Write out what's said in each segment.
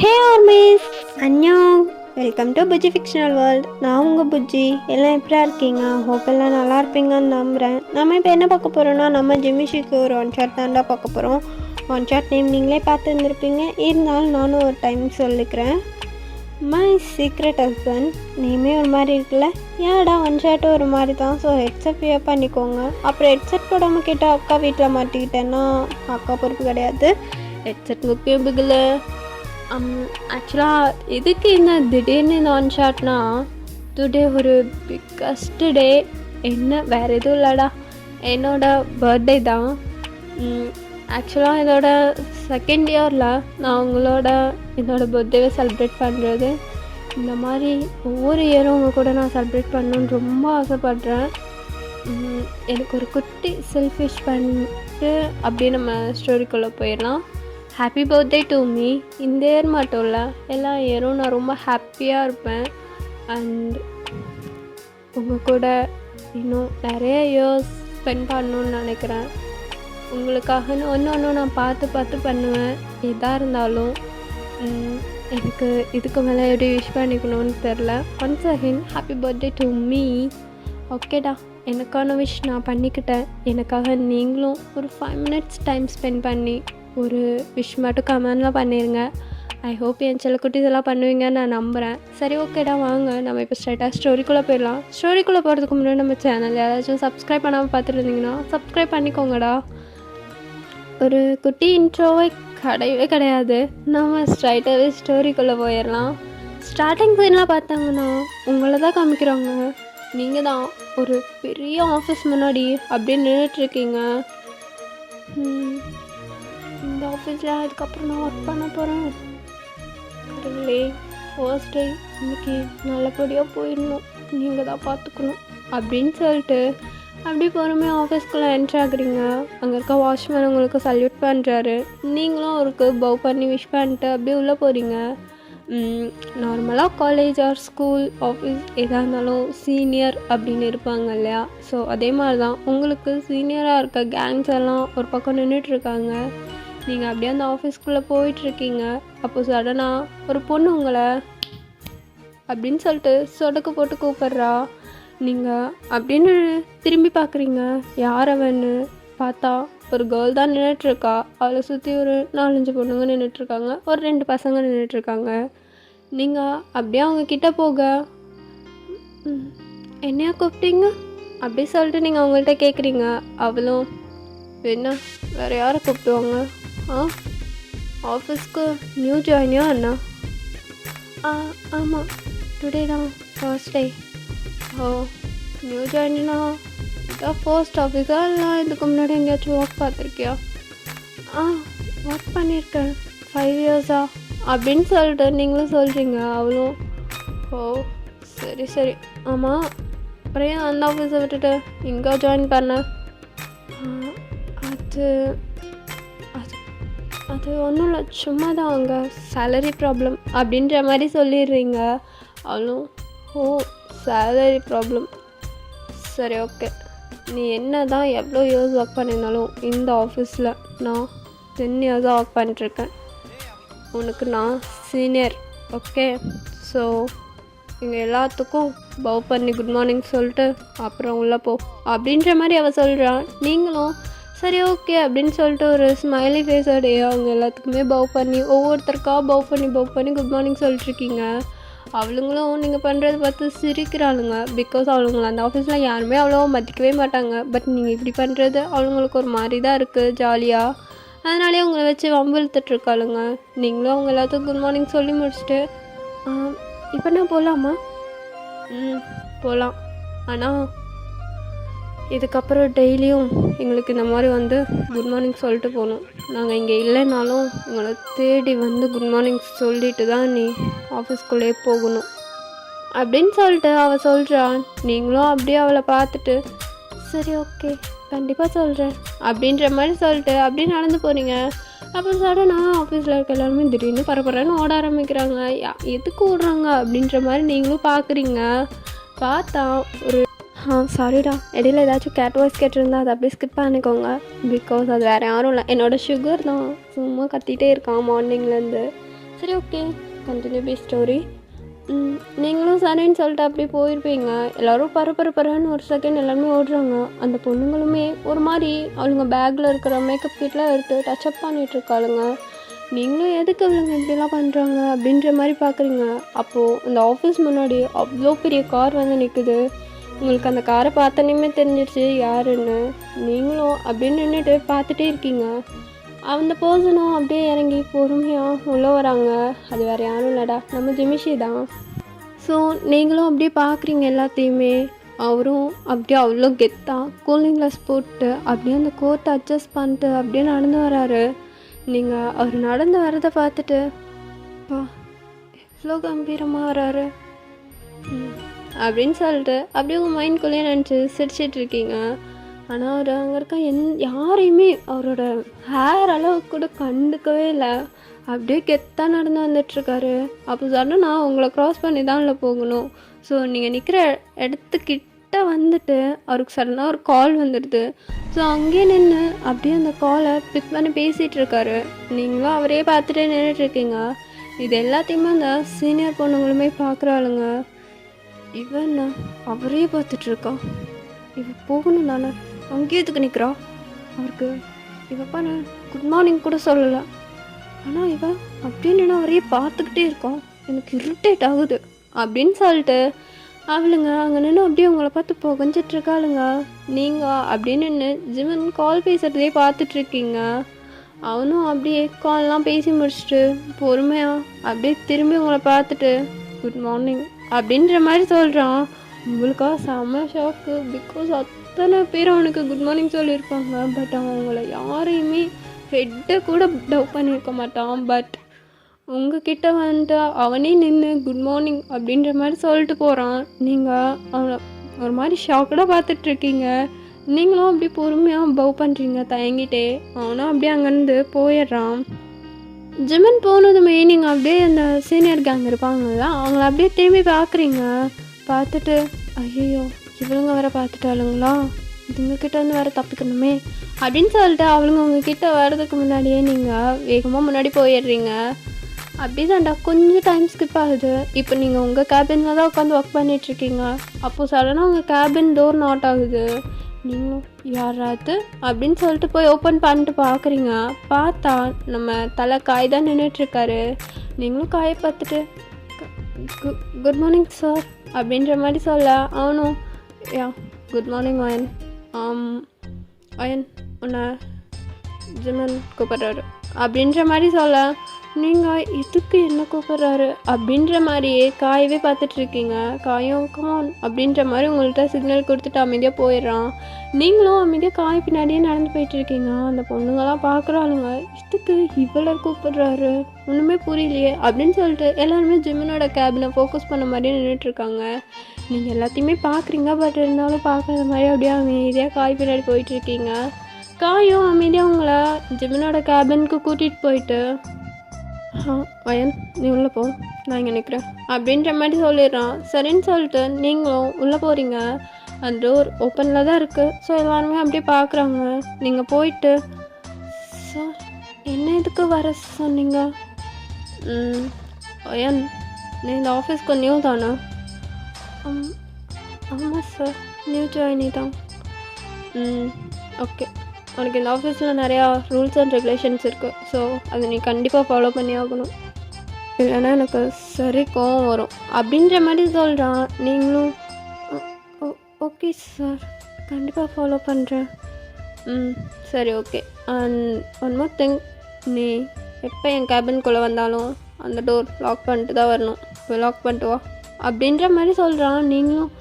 ஹே armys அன்யோங், welcome to Bujji fictional world. நான் உங்கள் புஜ்ஜி. எல்லாம் எப்படியா இருக்கீங்க? ஹோப் எல்லாம் நல்லா இருப்பீங்கன்னு நம்புகிறேன். நம்ம இப்போ என்ன பார்க்க போகிறோன்னா, நம்ம ஜிமிஷிக்கு ஒரு ஒன் ஷாட் தாண்டா பார்க்க போகிறோம். ஒன் ஷாட் நேம் நீங்களே பார்த்து இருந்திருப்பீங்க, இருந்தாலும் நானும் ஒரு டைம் சொல்லிக்கிறேன். மை சீக்ரெட் ஹஸ்பண்ட் நேமே ஒரு மாதிரி இருக்குல்ல, ஏடா ஒன் ஷாட்டும் ஒரு மாதிரி தான். ஸோ ஹெட்செட் ஃப்ரீயாக பண்ணிக்கோங்க. அப்புறம் ஹெட்செட் போடாமல் கேட்டால் அக்கா வீட்டில் மாட்டிக்கிட்டேன்னா அக்கா பொறுப்பு கிடையாது. ஹெட்செட் முக்கியம் பிகில். ஆக்சுவலாக எதுக்கு இந்த திடீர்னு இந்த ஒன் ஷாட்னா, டுடே ஒரு பிக்கஸ்ட் டே. என்ன வேறு எதுவும் இல்லைடா, என்னோடய பர்த்டே தான். ஆக்சுவலாக இதோட செகண்ட் இயரில் நான் என்னோடய பர்த்டேவை செலிப்ரேட் பண்ணுறது. இந்த மாதிரி ஒவ்வொரு இயரும் உங்கள் கூட நான் செலிப்ரேட் பண்ணணுன்னு ரொம்ப ஆசைப்பட்றேன். எனக்கு ஒரு குட்டி செல்ஃபிஷ் பண்ணிட்டு அப்படியே நம்ம ஸ்டோரிக்குள்ளே போயிடலாம். Happy birthday to me. இந்த இயர் மட்டும் இல்லை, எல்லா இயரும் நான் ரொம்ப ஹாப்பியாக இருப்பேன். அண்ட் உங்கள் கூட இன்னும் நிறைய இயர்ஸ் ஸ்பெண்ட் பண்ணணுன்னு நினைக்கிறேன். உங்களுக்காக ஒன்று நான் பார்த்து பண்ணுவேன். எதாக இருந்தாலும் எனக்கு இதுக்கு மேலே எப்படி விஷ் பண்ணிக்கணும்னு தெரில. Once again happy birthday to me. ஓகேடா, எனக்கான விஷ் நான் பண்ணிக்கிட்டேன். எனக்காக நீங்களும் ஒரு 5 minutes டைம் ஸ்பெண்ட் பண்ணி ஒரு விஷ் மட்டும் கமெண்டில் பண்ணிடுங்க. ஐ ஹோப் என் சில குட்டிஸ் எல்லாம் பண்ணுவீங்கன்னு நான் நம்புகிறேன். சரி, ஓகேடா, வாங்க நம்ம இப்போ ஸ்ட்ரைட்டாக ஸ்டோரிக்குள்ளே போயிடலாம். ஸ்டோரிக்குள்ளே போகிறதுக்கு முன்னாடி நம்ம சேனல் யாராச்சும் சப்ஸ்கிரைப் பண்ணாமல் பார்த்துட்டு இருந்தீங்கன்னா சப்ஸ்கிரைப் பண்ணிக்கோங்கடா. ஒரு குட்டி இன்ட்ரோவே கிடையாது. நம்ம ஸ்ட்ரைட்டாகவே ஸ்டோரிக்குள்ளே போயிடலாம். ஸ்டார்டிங் சீன்லாம் பார்த்தாங்கன்னா உங்களை தான் காமிக்கிறாங்க. நீங்கள் தான் ஒரு பெரிய ஆஃபீஸ் முன்னாடி அப்படியே நின்றுட்டுருக்கீங்க. இந்த ஆஃபீஸில் அதுக்கப்புறம் நான் ஒர்க் பண்ண போகிறேன். கடவுளே, ஃபர்ஸ்ட் டே இன்னைக்கு நல்லபடியாக போயிடணும், நீங்கள் தான் பார்த்துக்கணும் அப்படின்னு சொல்லிட்டு அப்படியே பொறுமையாக ஆஃபீஸ்க்குள்ளே என்ட்ரு ஆகுறீங்க. அங்கே இருக்க வாட்ச்மேன் உங்களுக்கு சல்யூட் பண்ணுறாரு. நீங்களும் அவருக்கு பவ் பண்ணி விஷ் பண்ணிட்டு அப்படியே உள்ளே போகிறீங்க. நார்மலாக காலேஜ் ஆர் ஸ்கூல் ஆஃபீஸ் எதாக இருந்தாலும் சீனியர் அப்படின்னு இருப்பாங்க இல்லையா? ஸோ அதே மாதிரி தான் உங்களுக்கு சீனியராக இருக்க கேங்ஸ் எல்லாம் ஒரு பக்கம் நின்றுட்டுருக்காங்க. நீங்கள் அப்படியே அந்த ஆஃபீஸ்க்குள்ளே போயிட்டுருக்கீங்க. அப்போ சடனாக ஒரு பொண்ணு உங்களை அப்படின்னு சொல்லிட்டு சொடக்கு போட்டு கூப்பிட்றா. நீங்கள் அப்படின்னு திரும்பி பார்க்குறீங்க. யார் அவன்னு பார்த்தா ஒரு கேர்ள் தான் நின்றுட்டுருக்கா. அவளை சுற்றி ஒரு 4-5 பொண்ணுங்க நின்றுட்டுருக்காங்க, ஒரு 2 பசங்க நின்றுட்டுருக்காங்க. நீங்கள் அப்படியே அவங்க கிட்டே போக, என்னையா கூப்பிட்டீங்க அப்படி சொல்லிட்டு நீங்கள் அவங்கள்ட்ட கேட்குறீங்க. அவளும், என்ன வேறு யாரை கூப்பிடுவாங்க? ஆஃபீஸ்க்கு நியூ ஜாயினியா அண்ணா? ஆமாம், டுடே தான் ஃபர்ஸ்ட் டே. ஓ, நியூ ஜாயினா? இதான் ஃபர்ஸ்ட் ஆஃபீஸா இல்லை இதுக்கு முன்னாடி எங்கேயாச்சும் ஒர்க் பார்த்துருக்கியா? ஒர்க் பண்ணியிருக்கேன் 5 years அப்படின்னு சொல்லிட்டு நீங்களும் சொல்கிறீங்க. அவளும், ஓ சரி. ஆமாம், அப்புறம் ஏன் அந்த ஆஃபீஸை விட்டுட்டு இங்கே ஜாயின் பண்ண? அது ஒன்றும் இல்லை, சும்மா தான் அங்கே சேலரி ப்ராப்ளம் அப்படின்ற மாதிரி சொல்லிடுறீங்க. அவளும், ஓ சேலரி ப்ராப்ளம், சரி ஓகே. நீ என்ன தான் எவ்வளோ இயர்ஸ் ஒர்க் பண்ணியிருந்தாலும் இந்த ஆஃபீஸில் நான் 10 years ஒர்க் பண்ணிட்டுருக்கேன். உனக்கு நான் சீனியர், ஓகே? ஸோ இங்கே எல்லாத்துக்கும் பவ் பண்ணி குட் மார்னிங் சொல்லிட்டு அப்புறம் உள்ளே போ அப்படின்ற மாதிரி அவள் சொல்கிறான். நீங்களும் சரி ஓகே அப்படின்னு சொல்லிட்டு ஒரு ஸ்மைலி ஃபேஸோடைய அவங்க எல்லாத்துக்குமே பவ் பண்ணி ஒவ்வொருத்தருக்கா பவ் பண்ணி குட் மார்னிங் சொல்லிட்டுருக்கீங்க. அவளுங்களும் நீங்கள் பண்ணுறது பார்த்து சிரிக்கிறாளுங்க. பிகாஸ் அவளுங்களை அந்த ஆஃபீஸில் யாருமே அவ்வளோ மதிக்கவே மாட்டாங்க. பட் நீங்கள் இப்படி பண்ணுறது அவளுங்களுக்கு ஒரு மாதிரி தான் இருக்குது, ஜாலியாக. அதனாலே உங்களை வச்சு வம்பு இழுத்துட்ருக்காளுங்க. நீங்களும் அவங்க எல்லாத்துக்கும் குட் மார்னிங் சொல்லி முடிச்சுட்டு, இப்போ நான் போகலாமா? போகலாம். ஆனால் இதுக்கப்புறம் டெய்லியும் எங்களுக்கு இந்த மாதிரி வந்து குட் மார்னிங் சொல்லிட்டு போகணும். நாங்கள் இங்கே இல்லைனாலும் எங்களை தேடி வந்து குட் மார்னிங் சொல்லிட்டு தான் நீ ஆஃபீஸ்க்குள்ளே போகணும் அப்படின்னு சொல்லிட்டு அவள் சொல்கிறான். நீங்களும் அப்படியே அவளை பார்த்துட்டு, சரி ஓகே கண்டிப்பாக சொல்கிறேன் அப்படின்ற மாதிரி சொல்லிட்டு அப்படியே நடந்து போகிறீங்க. அப்போ சடனாக ஆஃபீஸில் இருக்க எல்லாருமே திடீர்னு பரபரன்னு ஓட ஆரம்பிக்கிறாங்க. எதுக்கு ஓடுறாங்க அப்படின்ற மாதிரி நீங்களும் பார்க்குறீங்க. பார்த்தா ஒரு சாரிடா, இடையில ஏதாச்சும் கேட் வாய்ஸ் கேட்டிருந்தா அதை அப்படியே ஸ்கிப் பண்ணிக்கோங்க. பிகாஸ் அது வேறு யாரும் இல்லை, என்னோடய சுகர் தான் சும்மா கத்திகிட்டே இருக்கான் மார்னிங்லேருந்து. சரி ஓகே, கண்டினியூ பி ஸ்டோரி. நீங்களும் சரின்னு சொல்லிட்டு அப்படியே போயிருப்பீங்க. எல்லோரும் பரபரன்னு ஒரு செகண்ட் எல்லாருமே ஓடுறாங்க. அந்த பொண்ணுங்களுமே ஒரு மாதிரி அவளுங்க பேக்கில் இருக்கிற மேக்கப் கிட்லாம் எடுத்து டச்சப் பண்ணிகிட்ருக்காளுங்க. நீங்களும் எதுக்கு அவளுங்க இப்படிலாம் பண்ணுறாங்க அப்படின்ற மாதிரி பார்க்குறீங்க. அப்போது அந்த ஆஃபீஸ் முன்னாடி அவ்வளோ பெரிய கார் வந்து நிற்குது. உங்களுக்கு அந்த காரை பார்த்தோன்னே தெரிஞ்சிடுச்சு யாருன்னு. நீங்களும் அப்படின்னு நின்றுட்டு பார்த்துட்டே இருக்கீங்க. அந்த பர்சனும் அப்படியே இறங்கி பொறுமையாக உள்ளே வராங்க. அது வேறு யாரும் இல்லைடா, நம்ம ஜிமிஷி தான். ஸோ நீங்களும் அப்படியே பார்க்குறீங்க எல்லாத்தையுமே. அவரும் அப்படியே அவ்வளோ கெத்தாக கூலிங் கிளாஸ் போட்டு அப்படியே அந்த கோட்டை அட்ஜஸ்ட் பண்ணிட்டு அப்படியே நடந்து வராரு. நீங்கள் அவர் நடந்து வரதை பார்த்துட்டு பா எவ்வளோ கம்பீரமாக வராரு அப்படின்னு சொல்லிட்டு அப்படியே உங்கள் மைண்ட்குள்ளேயே நினச்சி சிரிச்சிட்ருக்கீங்க. ஆனால் அவர் அங்கே இருக்க யாரையுமே அவரோட ஹேர் அளவுக்கு கூட கண்டுக்கவே இல்லை. அப்படியே கெத்தாக நடந்து வந்துட்டுருக்காரு. அப்போ சொன்னால் நான் உங்களை க்ராஸ் பண்ணி தான் இல்லை போகணும். ஸோ நீங்கள் நிற்கிற இடத்துக்கிட்ட வந்துட்டு அவருக்கு சடனாக ஒரு கால் வந்துடுது. ஸோ அங்கேயே நின்று அப்படியே அந்த காலை பிக் பண்ணி பேசிகிட்டு இருக்காரு. நீங்களும் அவரே பார்த்துட்டே நின்றுட்டுருக்கீங்க. இது எல்லாத்தையுமே அந்த சீனியர் பொண்ணுங்களுமே பார்க்குறாளுங்க. இவன் அவரே பார்த்துட்ருக்கான். இவன் போகணும் தானே, அங்கேயே எதுக்கு நிற்கிறா? அவருக்கு இவப்பா நான் குட் மார்னிங் கூட சொல்லலை. ஆனால் இவன் அப்படின்னு அவரையே பார்த்துக்கிட்டே இருக்கான். எனக்கு இரிட்டேட் ஆகுது அப்படின்னு சொல்லிட்டு அவளுங்க அங்கே நின்று அப்படியே உங்களை பார்த்து புகஞ்சிட்ருக்காளுங்க. நீங்கள் அப்படின்னு நின்று ஜிமன் கால் பேசுகிறதே பார்த்துட்ருக்கீங்க. அவனும் அப்படியே கால்லாம் பேசி முடிச்சுட்டு பொறுமையாக அப்படியே திரும்பி உங்களை பார்த்துட்டு குட் மார்னிங் அப்படின்ற மாதிரி சொல்கிறான். உங்களுக்கா செம்ம ஷாக்கு. பிகாஸ் அத்தனை பேர் அவனுக்கு குட் மார்னிங் சொல்லியிருப்பாங்க. பட் அவங்கள யாரையுமே ஹெட்டை கூட டவ் பண்ணியிருக்க மாட்டான். பட் உங்ககிட்ட வந்துட்டு அவனே நின்று குட் மார்னிங் அப்படின்ற மாதிரி சொல்லிட்டு போகிறான். நீங்கள் அவனை ஒரு மாதிரி ஷாக்கடாக பார்த்துட்ருக்கீங்க. நீங்களும் அப்படியே பொறுமையாக பவ் பண்ணுறீங்க தயங்கிட்டே. அவனும் அப்படியே அங்கேருந்து போயிடுறான். ஜிமன் போனதுமே நீங்கள் அப்படியே அந்த சீனியர் கேங் இருப்பாங்கள்ல, அவங்கள அப்படியே திரும்பி பார்க்குறீங்க. பார்த்துட்டு ஐயோ இவளுங்க வேறு பார்த்துட்டாளுங்களா, இதுங்கக்கிட்ட வந்து வேறு தப்பிக்கணுமே அப்படின்னு சொல்லிட்டு அவளுங்க உங்ககிட்ட வர்றதுக்கு முன்னாடியே நீங்கள் வேகமாக முன்னாடி போயிடுறீங்க. அப்படி தான்டா கொஞ்சம் டைம் ஸ்கிப் ஆகுது. இப்போ நீங்கள் உங்கள் கேபினில் தான் உட்காந்து ஒர்க் பண்ணிகிட்ருக்கீங்க. அப்போது சடனாக உங்கள் கேபின் டோர் நாட் ஆகுது. நீங்களும் யாராவது அப்படின்னு சொல்லிட்டு போய் ஓப்பன் பண்ணிட்டு பார்க்குறீங்க. பார்த்தா நம்ம தலை காய் தான் நின்றுட்டுருக்காரு. நீங்களும் காயை பார்த்துட்டு குட் மார்னிங் சார் அப்படின்ற மாதிரி சொல்ல அவனும் yeah good morning Ayan. Ayan உன்னை ஜிமன் கூப்பிட்றாரு அப்படின்ற மாதிரி சொல்ல நீங்கள் இதுக்கு என்ன கூப்பிட்றாரு அப்படின்ற மாதிரியே காயவே பார்த்துட்ருக்கீங்க. காயும் கான் அப்படின்ற மாதிரி உங்கள்கிட்ட சிக்னல் கொடுத்துட்டு அமைதியாக போயிடுறான். நீங்களும் அமைதியாக காய் பின்னாடியே நடந்து போயிட்டுருக்கீங்க. அந்த பொண்ணுங்களாம் பார்க்குறாளுங்க, இதுக்கு இவ்வளோ கூப்பிட்றாரு ஒன்றுமே புரியலையே அப்படின்னு சொல்லிட்டு எல்லாருமே ஜிம்மனோட கேபினை ஃபோக்கஸ் பண்ண மாதிரியே நின்றுட்டுருக்காங்க. நீங்கள் எல்லாத்தையுமே பார்க்குறீங்க. பட் இருந்தாலும் பார்க்காத மாதிரி அப்படியே அமைதியாக காய் பின்னாடி போயிட்டுருக்கீங்க. காயும் அமைதியாக உங்களை ஜிம்மனோட கேபினுக்கு கூட்டிகிட்டு போயிட்டு அயன் நீ உள்ளே போ, நான் இங்கே நிற்கிறேன் அப்படின்ற மாதிரி சொல்லிடுறான். சரின்னு சொல்லிட்டு நீங்களும் உள்ளே போகிறீங்க. அந்த டோர் ஓப்பனில் தான் இருக்குது. ஸோ எல்லாருமே அப்படியே பார்க்குறாங்க. நீங்கள் போயிட்டு சார் என்ன இதுக்கு வர சொன்னீங்க? அயன் நீ இந்த ஆஃபீஸ்க்கு நியூ தானே? ஆமாம் சார், நியூ ஜாயினி தான். ஓகே, உனக்கு இந்த ஆஃபீஸில் நிறையா ரூல்ஸ் அண்ட் ரெகுலேஷன்ஸ் இருக்குது. ஸோ அதை நீ கண்டிப்பாக ஃபாலோ பண்ணி ஆகணும், இல்லைன்னா எனக்கு சரி கோவம் வரும் அப்படின்ற மாதிரி சொல்கிறான். நீங்களும் ஓகே சார் கண்டிப்பாக ஃபாலோ பண்ணுறேன். சரி okay. And one more thing, நீ எப்போ என் கேபின்குள்ளே வந்தாலும் அந்த டோர் லாக் பண்ணிட்டு தான் வரணும். இப்போ லாக் பண்ணிட்டு வா அப்படின்ற மாதிரி சொல்கிறான். நீங்களும்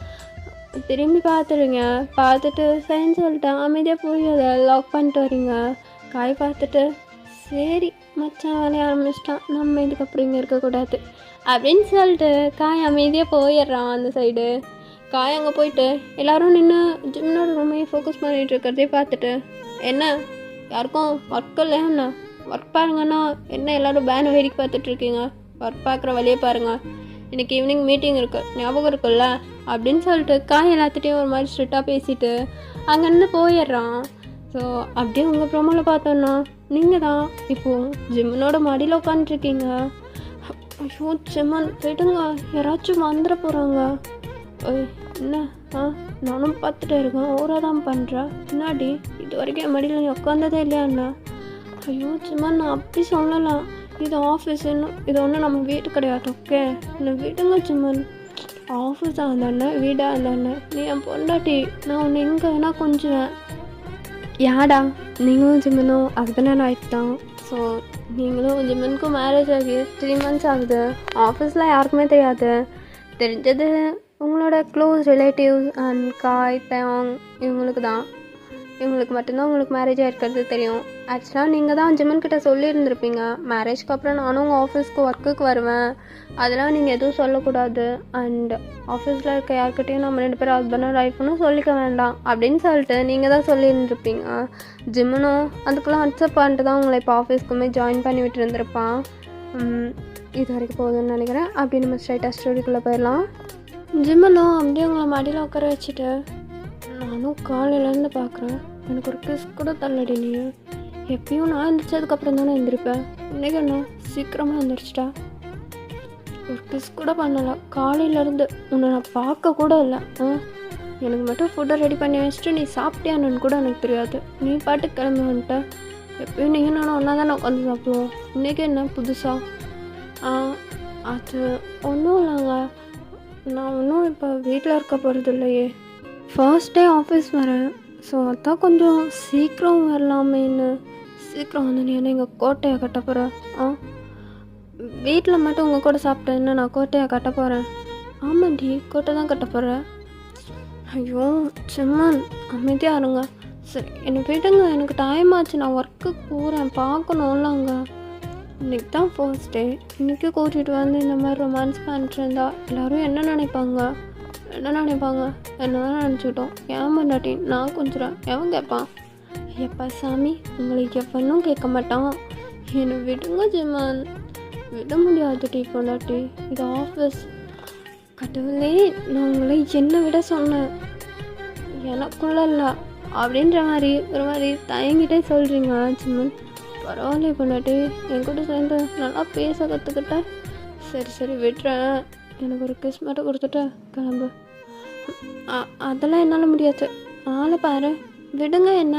திரும்பி பார்த்துருங்க. பார்த்துட்டு சரின்னு சொல்லிட்டேன் அமைதியாக போய் அதை லாக் பண்ணிட்டு வரீங்க. காய் பார்த்துட்டு சரி மச்சான் வேலையை ஆரம்பிச்சிட்டான், நம்ம இதுக்கப்புறம் இங்கே இருக்கக்கூடாது அப்படின்னு சொல்லிட்டு காய் அமைதியாக போயிடுறான் அந்த சைடு. காய் அங்கே போயிட்டு எல்லோரும் நின்று ஜிம்னோட ரூமையை ஃபோக்கஸ் பண்ணிகிட்டு இருக்கிறதே பார்த்துட்டு என்ன யாருக்கும் ஒர்க் இல்லை, என்ன ஒர்க் பாருங்கன்னா என்ன எல்லோரும் பேனை வேடிக்கை பார்த்துட்ருக்கீங்க, ஒர்க் பார்க்குற வழியே பாருங்கள், இன்றைக்கி ஈவினிங் மீட்டிங் இருக்குது ஞாபகம் இருக்குல்ல அப்படின்னு சொல்லிட்டு காய் எல்லாத்துட்டையும் ஒரு மாதிரி ஸ்ட்ரிக்டாக பேசிவிட்டு அங்கேருந்து போயிடுறான். ஸோ அப்படியே உங்கள் ப்ரோமோவில் பார்த்தோன்னா நீங்கள் தான் இப்போது ஜிம்மனோட மாடியில் உட்காந்துட்ருக்கீங்க. ஐயோ சிம்மன் விடுங்க, யாராச்சும் வந்துட போகிறாங்க. என்ன நானும் பார்த்துட்டே இருக்கேன், ஓராக தான் பண்ணுறேன். என்னாடி இது வரைக்கும் என் மடியில் நீ உட்காந்ததே இல்லையா என்ன? ஐயோ சிம்மன், நான் அப்படி சொல்லலாம். இது ஆஃபீஸ், இன்னும் இது ஒன்றும் நம்ம வீட்டு கிடையாது. ஓகே என்ன விடுங்க சிம்மன். ஆஃபீஸாக இருந்தானே வீடாக இருந்தானே நீ என் பொண்டாட்டி, நான் உன்னை எங்கே வேணால் கொஞ்சுவேன். யாடா நீங்களும் ஜிம்மனும் ஹஸ்பண்ட் அண்ட் ஒய்ஃப் தான். ஸோ நீங்களும் ஜிம்மனுக்கும் மேரேஜ் ஆகி 3 months ஆகுது. ஆஃபீஸில் யாருக்குமே தெரியாது. தெரிஞ்சது உங்களோட க்ளோஸ் ரிலேட்டிவ்ஸ் அண்ட் காய் தேங் இவங்களுக்கு தான். இவங்களுக்கு மட்டும்தான் உங்களுக்கு மேரேஜ் ஆகிருக்கிறது தெரியும். ஆக்சுவலாக நீங்கள் தான் ஜிம்மன்கிட்ட சொல்லியிருந்துருப்பீங்க, மேரேஜ்க்கு அப்புறம் நானும் உங்கள் ஆஃபீஸ்க்கு ஒர்க்குக்கு வருவேன், அதெல்லாம் நீங்கள் எதுவும் சொல்லக்கூடாது. அண்ட் ஆஃபீஸில் இருக்க யார்கிட்டையும் நம்ம 2 பேரும் ஹஸ்பண்ட் அண்ட் ஒய்ஃப்னு சொல்லிக்க வேண்டாம் அப்படின்னு சொல்லிட்டு நீங்கள் தான் சொல்லியிருந்துருப்பீங்க. ஜிம்மனும் அதுக்கெல்லாம் அக்செப்ட் பண்ணிட்டு தான் உங்களை இப்போ ஆஃபீஸ்க்குமே ஜாயின் பண்ணி விட்டு இருந்திருப்பான். இது வரைக்கும் போதும்னு நினைக்கிறேன். அப்படி நம்ம ஸ்ட்ரைட்டாக ஸ்டோரிக்குள்ளே போயிடலாம். ஜிம்மனும் அப்படியே உங்களை மடியில் உட்கார வச்சுட்டு, நானும் காலையிலேருந்து பார்க்குறேன், எனக்கு ஒரு கிஸ் கூட தள்ளடி. நீ எப்பயும் நான் எழுந்திரிச்சதுக்கப்புறம் தானே எழுந்திருப்பேன், இன்றைக்கி என்ன சீக்கிரமாக எழுந்திரிச்சிட்டா? ஒரு கிஸ் கூட பண்ணலை காலையிலேருந்து, உன்னை நான் பார்க்க கூட இல்லை. எனக்கு மட்டும் ஃபுட்டை ரெடி பண்ணி வச்சுட்டு நீ சாப்பிட்டியான்னு கூட எனக்கு தெரியாது. நீ பாட்டுக்கு கிளம்பி வந்துட்ட. எப்பயும் நீங்கள் நானும் ஒன்றா தானே உட்காந்து சாப்பிடுவோம், இன்றைக்கி என்ன புதுசாக? அது ஒன்றும் இல்லைங்க, நான் ஒன்றும் இப்போ வீட்டில் இருக்க போகிறது இல்லையே. ஃபர்ஸ்ட் டே ஆஃபீஸ் வரேன், ஸோ அதான் கொஞ்சம் சீக்கிரம் வரலாமேன்னு. சீக்கிரம் வந்து நீ என்ன எங்கள் கோட்டையை கட்ட போகிறேன்? வீட்டில் மட்டும் உங்கள் கூட சாப்பிட்டேன்னு நான் கோட்டையை கட்ட போகிறேன். ஆமாண்டி, கோட்டை தான் கட்ட போகிறேன். ஐயோ சிம்மன், அமைதியாக இருங்க. சரி என்னை விடுங்க, எனக்கு டைம் ஆச்சு, நான் ஒர்க்குக்கு போகிறேன், பார்க்கணும்லங்க. இன்றைக்கி தான் ஃபர்ஸ்ட் டே, இன்றைக்கி கூட்டிகிட்டு வந்து இந்த மாதிரி ரொமான்ஸ் பண்ணிட்டுருந்தா எல்லோரும் என்ன நினைப்பாங்க? என்ன தான் நினச்சிக்கிட்டோம். ஏன் பொண்டாட்டி நான் கொஞ்சம் எவன் கேட்பான்? எப்பா சாமி, உங்களுக்கு எவனும் கேட்க மாட்டான். என்னை விடுங்க ஜிம்மன். விட முடியாது பொண்டாட்டி, இது ஆஃபீஸ். கடவுளே, நான் உங்களை என்னை விட சொன்னேன், எனக்குள்ள இல்லை அப்படின்ற மாதிரி ஒரு மாதிரி தயங்கிட்டே சொல்கிறீங்க ஜிம்மன். பரவாயில்ல பொண்டாட்டி, என் கூட சேர்ந்து நல்லா பேச கற்றுக்கிட்டேன். சரி விட்டுறேன், எனக்கு ஒரு கிஸ் மட்டும் கொடுத்துட்டு கிளம்பு. அதெல்லாம் என்னால் முடியாது. ஆளை பாரு, விடுங்க. என்ன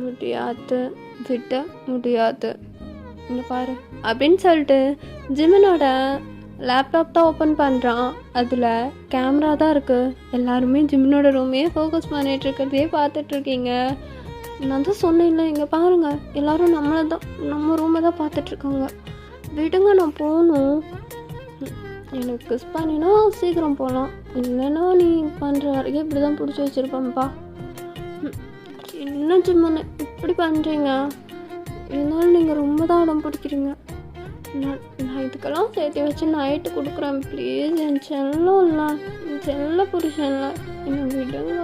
முடியாது, விட முடியாது, இங்கே பாரு அப்படின்னு சொல்லிட்டு ஜிம்மனோட லேப்டாப் தான் ஓப்பன் பண்ணுறான். அதில் கேமரா தான் இருக்குது. எல்லாருமே ஜிம்மனோட ரூமே ஃபோக்கஸ் பண்ணிகிட்ருக்கிறதையே பார்த்துட்ருக்கீங்க. நான் தான் சொன்னேன்ல, இங்கே பாருங்கள், எல்லோரும் நம்ம ரூமை தான் பார்த்துட்ருக்காங்க. விடுங்க, நான் போகணும். எனக்கு கிஸ் பண்ணினா சீக்கிரம் போகலாம், இல்லைன்னா நீ பண்ணுற வரைக்கும் இப்படி தான் பிடிச்சி வச்சுருப்பேன்ப்பா. என்ன ஜிம்மன்னு இப்படி பண்ணுறீங்க? இருந்தாலும் நீங்கள் ரொம்ப தான் இடம் பிடிக்கிறீங்க. நான் இதுக்கெல்லாம் சேர்த்து வச்சு நைட்டு கொடுக்குறேன் ப்ளீஸ். என் செல்லம் இல்லை, என் செல்ல புருஷன்ல, என்ன விடுங்க.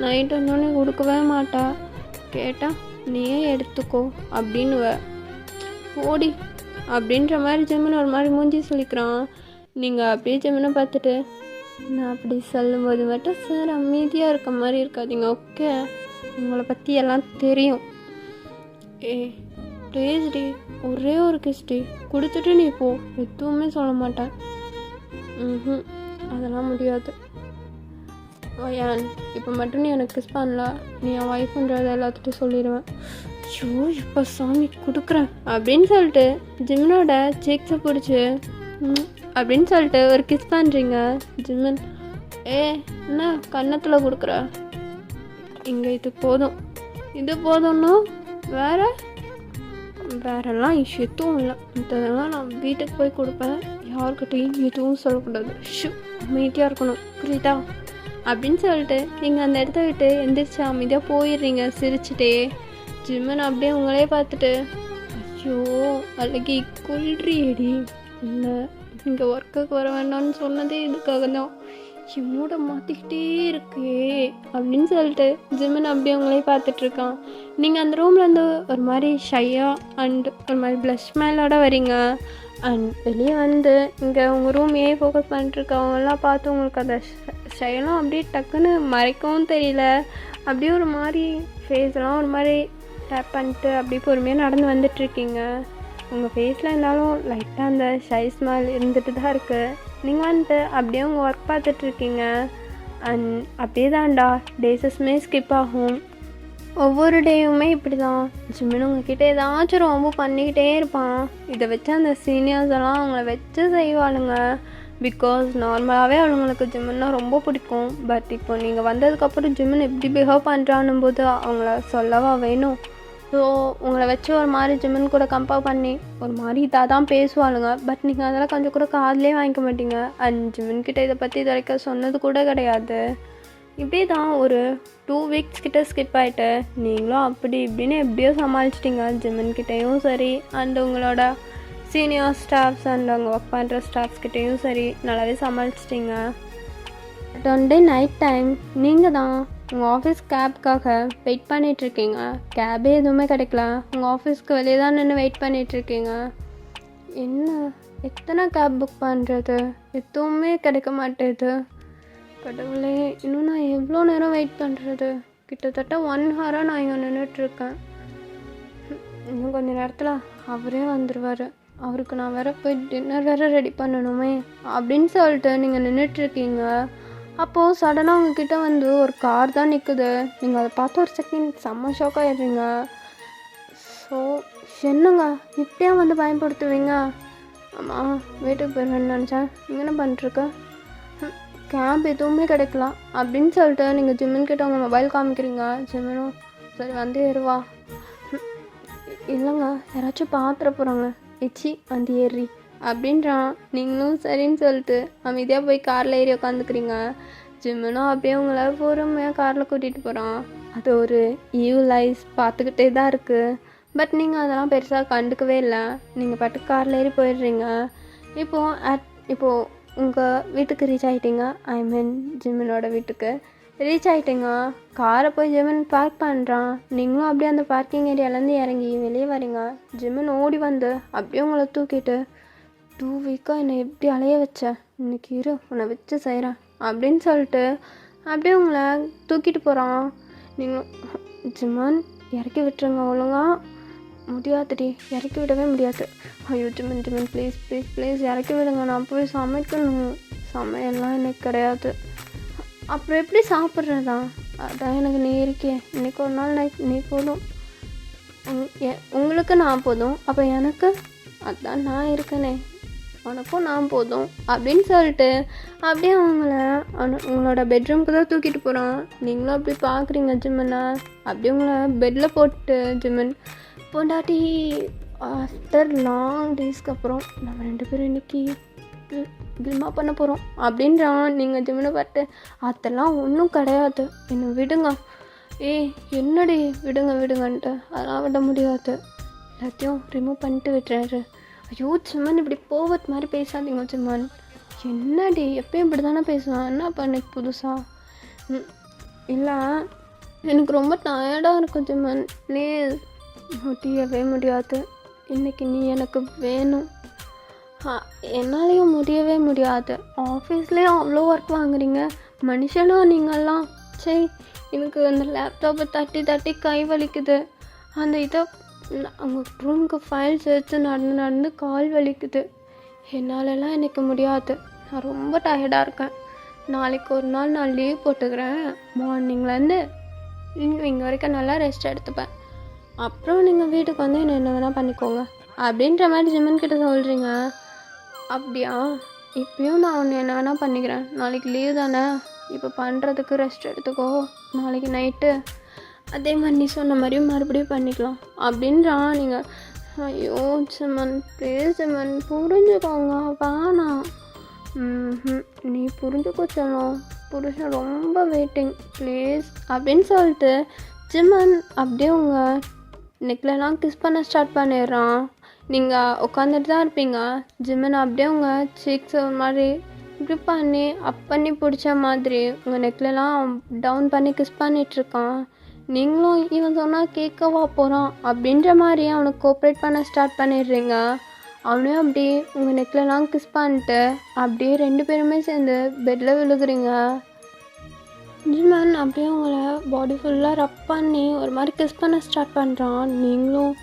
நைட்டு வந்தோடனே கொடுக்கவே மாட்டா, கேட்டால் நீயே எடுத்துக்கோ அப்படின்னுவ. ஓடி அப்படின்ற மாதிரி ஜெமின் ஒரு மாதிரி மூஞ்சி சொல்லிக்கிறான். நீங்கள் அப்படியே ஜெமினை பார்த்துட்டு, நான் அப்படி சொல்லும்போது மட்டும் சார் அமைதியாக இருக்க மாதிரி இருக்காதீங்க, ஓகே? உங்களை பற்றி எல்லாம் தெரியும். ப்ளீஸ் டி, ஒரே ஒரு கிஸ் டி கொடுத்துட்டு நீ போ, எதுவுமே சொல்ல மாட்டேன். அதெல்லாம் முடியாது. ஏன் இப்போ மட்டும் நீ எனக்கு கிஸ் பண்ணல, நீ என் ஒய்ஃப்ன்றதை எல்லாத்துட்டும் சொல்லிடுவேன். ஐயோ இப்போ சாமி கொடுக்குறேன் அப்படின்னு சொல்லிட்டு ஜிம்மனோட சீக்ஸை பிடிச்சி அப்படின்னு சொல்லிட்டு ஒரு கிஸ் பண்ணுறீங்க. ஜிம்மன், என்ன கன்னத்தில் கொடுக்குற? இங்கே இது போதும்னா வேறெல்லாம் எதுவும் இல்லை, இதெல்லாம் நான் வீட்டுக்கு போய் கொடுப்பேன், யாருக்கிட்டையும் எதுவும் சொல்லக்கூடாது. அமைதியாக இருக்கணும், புரியுதா? அப்படின்னு சொல்லிட்டு நீங்கள் அந்த இடத்த விட்டு எந்திரிச்சு அமைதியாக போயிடுறீங்க சிரிச்சுட்டே. ஜிம்மன் அப்படியே உங்களே பார்த்துட்டு, ஐயோ அழகி கொல்றியடி, இல்லை இங்கே ஒர்க்குக்கு வர வேண்டாம்னு சொன்னதே இதுக்காக தான், என்னோட மாற்றிக்கிட்டே இருக்கே அப்படின்னு சொல்லிட்டு ஜிம்மன் அப்படியே உங்களே பார்த்துட்ருக்கான். நீங்கள் அந்த ரூம்லேருந்து ஒரு மாதிரி ஷையாக அண்ட் ஒரு மாதிரி ப்ளஷ் மேலோட வரீங்க. அண்ட் வெளியே வந்து இங்கே உங்கள் ரூமையே ஃபோக்கஸ் பண்ணிட்டுருக்கவங்கெல்லாம் பார்த்து உங்களுக்கு அந்த ஷைலாம் அப்படியே டக்குன்னு மறைக்கவும் தெரியல. அப்படியே ஒரு மாதிரி ஃபேஸ்லாம் ஒரு மாதிரி டேப் பண்ணிட்டு அப்படியே பொறுமையாக நடந்து வந்துட்டுருக்கீங்க. உங்கள் ஃபேஸில் இருந்தாலும் லைட்டாக அந்த ஷை ஸ்மைல் இருந்துட்டு தான் இருக்குது. நீங்கள் வந்துட்டு அப்படியே உங்கள் ஒர்க் பார்த்துட்ருக்கீங்க. அண்ட் அப்படியே தான்டா டேஸஸ்மே ஸ்கிப் ஆகும். ஒவ்வொரு டேயுமே இப்படி தான் ஜிம்மின்னு உங்ககிட்ட ஏதாச்சும் ரொம்ப பண்ணிக்கிட்டே இருப்பான். இதை வச்சு அந்த சீனியர்ஸ் எல்லாம் அவங்கள வச்சு செய்வாளுங்க. பிகாஸ் நார்மலாகவே அவங்களுக்கு ஜிம்முன்னா ரொம்ப பிடிக்கும். பட் இப்போ நீங்கள் வந்ததுக்கப்புறம் ஜிம்முன்னு எப்படி பிஹேவ் பண்ணுறான்னும் போது அவங்கள சொல்லவா வேணும்? ஸோ உங்களை வச்சு ஒரு மாதிரி ஜிம்முன்னு கூட கம்பேர் பண்ணி ஒரு மாதிரி இதாக தான் பேசுவாளுங்க. பட் நீங்கள் அதெல்லாம் கொஞ்சம் கூட காதுலேயே வாங்கிக்க மாட்டீங்க. அண்ட் ஜிம்முன்கிட்ட இதை பற்றி இது வரைக்கும் சொன்னது கூட கிடையாது. இப்படி தான் ஒரு 2 வீக்ஸ் கிட்ட ஸ்கிப் ஆகிட்டு நீங்களும் அப்படி இப்படின்னு எப்படியோ சமாளிச்சிட்டிங்க. ஜிம்முன்கிட்டையும் சரி அண்ட் உங்களோட சீனியர் ஸ்டாஃப்ஸ் அண்ட் அவங்க ஒர்க் பண்ணுற ஸ்டாஃப்ஸ்கிட்டையும் சரி நல்லாவே சமாளிச்சிட்டிங்க. But one day night time நீங்கள் தான் உங்கள் ஆஃபீஸ் கேப்க்காக வெயிட் பண்ணிகிட்ருக்கீங்க. கேபே எதுவுமே கிடைக்கல. உங்கள் ஆஃபீஸ்க்கு வெளியே தான் நின்று வெயிட் பண்ணிகிட்ருக்கீங்க. என்ன எத்தனை கேப் புக் பண்ணுறது? எதுவுமே கிடைக்க மாட்டேது. கடவுளே, இன்னும் நான் எவ்வளோ நேரம் வெயிட் பண்ணுறது? கிட்டத்தட்ட 1 ஹவராக நான் இங்கே நின்றுட்டுருக்கேன். இன்னும் கொஞ்சம் நேரத்தில் அவரே வந்துடுவார். அவருக்கு நான் வேறு போய் டின்னர் வேறு ரெடி பண்ணணுமே அப்படின்னு சொல்லிட்டு நீங்கள் நின்றுட்டுருக்கீங்க. அப்போது சடனாக உங்ககிட்ட வந்து ஒரு கார் தான் நிற்குது. நீங்கள் அதை பார்த்து ஒரு செகண்ட் செம்ம ஷாக் ஆகிடுறீங்க. ஸோ என்னங்க இப்படியா வந்து பயன்படுத்துவீங்க? ஆமாம், வீட்டுக்கு போயிடுவேன்னு நினச்சேன். நீங்கள் என்ன பண்ணிட்டுருக்க? கேப் எதுவுமே கிடைக்கலாம் அப்படின்னு சொல்லிட்டு நீங்கள் ஜிம்மின்கிட்ட உங்கள் மொபைல் காமிக்கிறீங்க. ஜிம்மினும் சரி வந்து ஏறுவா. இல்லைங்க, யாராச்சும் பாத்திர போகிறாங்க, எச்சி வந்து ஏறி அப்படின்றான். நீங்களும் சரின்னு சொல்லிட்டு அமைதியாக போய் காரில் ஏறி உட்காந்துக்கிறீங்க. ஜிம்மினும் அப்படியே உங்களை பொறுமையாக காரில் கூட்டிகிட்டு போகிறான். அது ஒரு ஈவில் ஐஸ் பார்த்துக்கிட்டே தான் இருக்குது. பட் நீங்கள் அதெல்லாம் பெருசாக கண்டுக்கவே இல்லை. நீங்கள் பாட்டுக்கு காரில் ஏறி போயிடுறீங்க. இப்போது உங்கள் வீட்டுக்கு ரீச் ஆகிட்டீங்க. ஐ மீன் ஜிம்மினோட வீட்டுக்கு ரீச் ஆகிட்டீங்க. காரை போய் ஜிம்மின் பார்க் பண்ணுறான். நீங்களும் அப்படியே அந்த பார்க்கிங் ஏரியாலேருந்து இறங்கி வெளியே வரீங்க. ஜிம்மின் ஓடி வந்து அப்படியே உங்களை தூக்கிட்டு 2 வீக்காக என்னை எப்படி அலைய வச்ச, இன்னைக்கு இரு உன்னை வச்சு செய்கிறேன் அப்படின்னு சொல்லிட்டு அப்படியே உங்களை தூக்கிட்டு போகிறான். நீங்கள் ஜிம்மன் இறக்கி விட்டுருங்க. ஒழுங்கா முடியாதுடி, இறக்கி விடவே முடியாது. ஐயோ ஜிம்மன் ஜிம்மன் ப்ளீஸ் ப்ளீஸ் ப்ளீஸ் இறக்கி விடுங்க, நான் போய் சமைக்கணும். சமையல்லாம் எனக்கு கிடையாது. அப்புறம் எப்படி சாப்பிட்றதா? அதான் எனக்கு நீ இருக்கே. இன்றைக்கி ஒரு நாள் நீ போதும். உங்களுக்கு நான் போதும், அப்போ எனக்கு அதான் நான் இருக்கனே, உனக்கும் நான் போதும் அப்படின்னு சொல்லிட்டு அப்படியே உங்களோட பெட்ரூமுக்கு தான் தூக்கிட்டு போகிறான். நீங்களும் அப்படி பார்க்குறீங்க ஜிம்மனை. அப்படியே உங்களை பெட்டில் போட்டு ஜிம்மன் பொண்டாட்டி ஆஃப்டர் லாங் டேஸ்க்கு அப்புறம் நம்ம 2 பேரும் இன்றைக்கி கில்மா பண்ண போகிறோம் அப்படின்றான். நீங்கள் ஜிம்மனை பார்த்து அதெல்லாம் ஒன்றும் கிடையாது, என்னை விடுங்க. என்னடி விடுங்க விடுங்கன்ட்டு அதெல்லாம் விட முடியாது, எல்லாத்தையும் ரிமூவ் பண்ணிட்டு விட்டுறாரு. ஐயோ ஜிம்மன் இப்படி போவத் மாதிரி பேசாதீங்க ஜிம்மன். என்னடி எப்பயும் இப்படி தானே பேசுவான், என்ன பண்ண புதுசாக? இல்லை எனக்கு ரொம்ப டயர்டாக இருக்கும் ஜிம்மன், ப்ளீஸ். முடியவே முடியாது, இன்றைக்கி நீ எனக்கு வேணும். என்னாலேயும் முடியவே முடியாது. ஆஃபீஸ்லேயே அவ்வளோ ஒர்க் வாங்குறீங்க, மனுஷனும் நீங்கள்லாம். சரி, எனக்கு அந்த லேப்டாப்பை தட்டி தட்டி கை வலிக்குது. அந்த இதை அவங்க ரூமுக்கு ஃபைல்ஸ் வச்சு நடந்து கால் வலிக்குது. என்னாலலாம் எனக்கு முடியாது, நான் ரொம்ப டயர்டாக இருக்கேன். நாளைக்கு ஒரு நாள் நான் லீவ் போட்டுக்கிறேன். மார்னிங்லேருந்து இங்கே வரைக்கும் நல்லா ரெஸ்ட் எடுத்துப்பேன். அப்புறம் நீங்கள் வீட்டுக்கு வந்து என்ன வேணால் பண்ணிக்கோங்க அப்படின்ற மாதிரி ஜிம்மன் கிட்ட சொல்கிறீங்க. அப்படியா? இப்பயும் நான் ஒன்று என்ன வேணால் பண்ணிக்கிறேன். நாளைக்கு லீவ் தானே, இப்போ பண்ணுறதுக்கு ரெஸ்ட் எடுத்துக்கோ. நாளைக்கு நைட்டு அதே மாதிரி நீ சொன்ன மாதிரி மறுபடியும் பண்ணிக்கலாம் அப்படின்றான். நீங்கள் ஐயோ ஜிம்மன் ப்ளீஸ் ஜிம்மன் புரிஞ்சுக்கோங்க, வேணாம். நீ புரிஞ்சுக்கோ செல்லம், புருஷன் ரொம்ப வெயிட்டிங் ப்ளீஸ் அப்படின்னு சொல்லிட்டு ஜிம்மன் அப்படியே உங்கள் நெக்லெலாம் கிஸ் பண்ண ஸ்டார்ட் பண்ணிடுறான். நீங்கள் உட்காந்துட்டு தான் இருப்பீங்க. ஜிம்மன் அப்படியே உங்கள் சீக்ஸ் ஒரு மாதிரி இப்படி பண்ணி அப் பண்ணி பிடிச்ச மாதிரி உங்கள் நெக்லெலாம் டவுன் பண்ணி கிஸ் பண்ணிகிட்ருக்கான். நீங்களும் இவன் சொன்னால் கேட்கவா போகிறான் அப்படின்ற மாதிரி அவனுக்கு கோஆப்ரேட் பண்ண ஸ்டார்ட் பண்ணிடுறீங்க. அவனையும் அப்படி உங்கள் நெக்லெலாம் கிஸ் பண்ணிட்டு அப்படியே 2 பேருமே சேர்ந்து பெட்டில் விழுகுறீங்க. ஜிம்மன் அப்படியே உங்களை பாடி ஃபுல்லாக ரப் பண்ணி ஒரு மாதிரி கிஸ் பண்ண ஸ்டார்ட் பண்ணுறான். நீங்களும்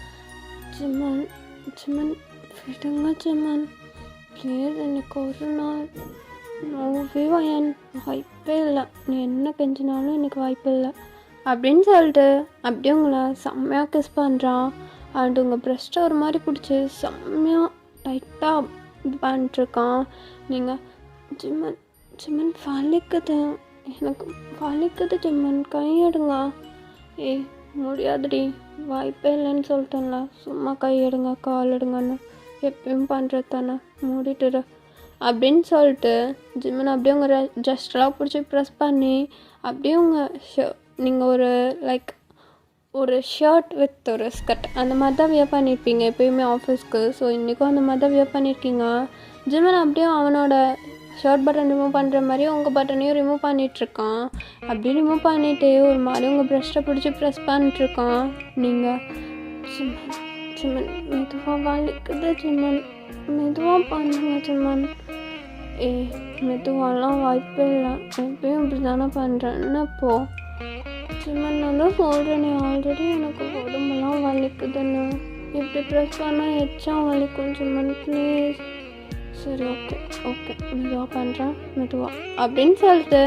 ஜிம்மன் ஜிமன் விடுங்க ஜிமன், ப்ளீஸ் எனக்கு ஒரு நாள் நோவே வயன், வாய்ப்பே இல்லை. நீ என்ன கெஞ்சினாலும் எனக்கு வாய்ப்பு இல்லை அப்படின்னு சொல்லிட்டு அப்படியே உங்களை செம்மையாக கிஸ் பண்ணுறான். அண்ட் உங்கள் ப்ரெஸ்ட்டை ஒரு மாதிரி பிடிச்சி செம்மையாக டைட்டாக இது பண்ணிட்டுருக்கான். நீங்கள் ஜிம்மன் ஜிம்மன் வலிக்குது, எனக்கு வலிக்குது ஜிம்மன், கையெடுங்க. ஏய் முடியாதுடி, வாய்ப்பே இல்லைன்னு சொல்லிட்டேன்ல, சும்மா கையெடுங்க கால் எடுங்கன்னு எப்பயும் பண்ணுறது தானே, மூடிட்டுரு அப்படின்னு சொல்லிட்டு ஜிம்மன் அப்படியே உங்கள் ஜஸ்டெல்லாம் பிடிச்சி ப்ரெஸ் பண்ணி அப்படியே உங்கள் நீங்கள் ஒரு லைக் ஒரு ஷர்ட் வித் ஒரு ஸ்கர்ட் அந்த மாதிரி தான் வியர் பண்ணியிருப்பீங்க எப்போயுமே ஆஃபீஸ்க்கு. ஸோ இன்றைக்கும் அந்த மாதிரி தான் வியர் பண்ணியிருக்கீங்க. ஜிம்மன் அப்படியே அவனோட ஷர்ட் பட்டன் ரிமூவ் பண்ணுற மாதிரி உங்கள் பட்டனையும் ரிமூவ் பண்ணிகிட்ருக்கான். அப்படியே ரிமூவ் பண்ணிவிட்டு ஒரு மாதிரி உங்கள் ப்ரெஷ்ஷை பிடிச்சி ப்ரெஸ் பண்ணிட்டுருக்கான். நீங்கள் ஜிம்மன் ஜிம்மன் மெதுவாக வலிக்குது ஜிம்மன், மெதுவாக பண்ணுங்க ஜிம்மன். மெதுவாலாம் வாய்ப்பே இல்லை, எப்பயும் இப்படி தானே பண்ணுறேன்னு போ ஜிம்மன். நான் தான் சொல்கிறேனே ஆல்ரெடி எனக்கு உடம்பெல்லாம் வலிக்குதுன்னு, இப்படி ப்ரெஸ் பண்ணால் எச்சா வலிக்கும் ஜிம்மன், ப்ளீஸ். சரி ஓகே ஓகே மெதுவாக பண்ணுறேன் மெதுவாக அப்படின்னு சொல்லிட்டு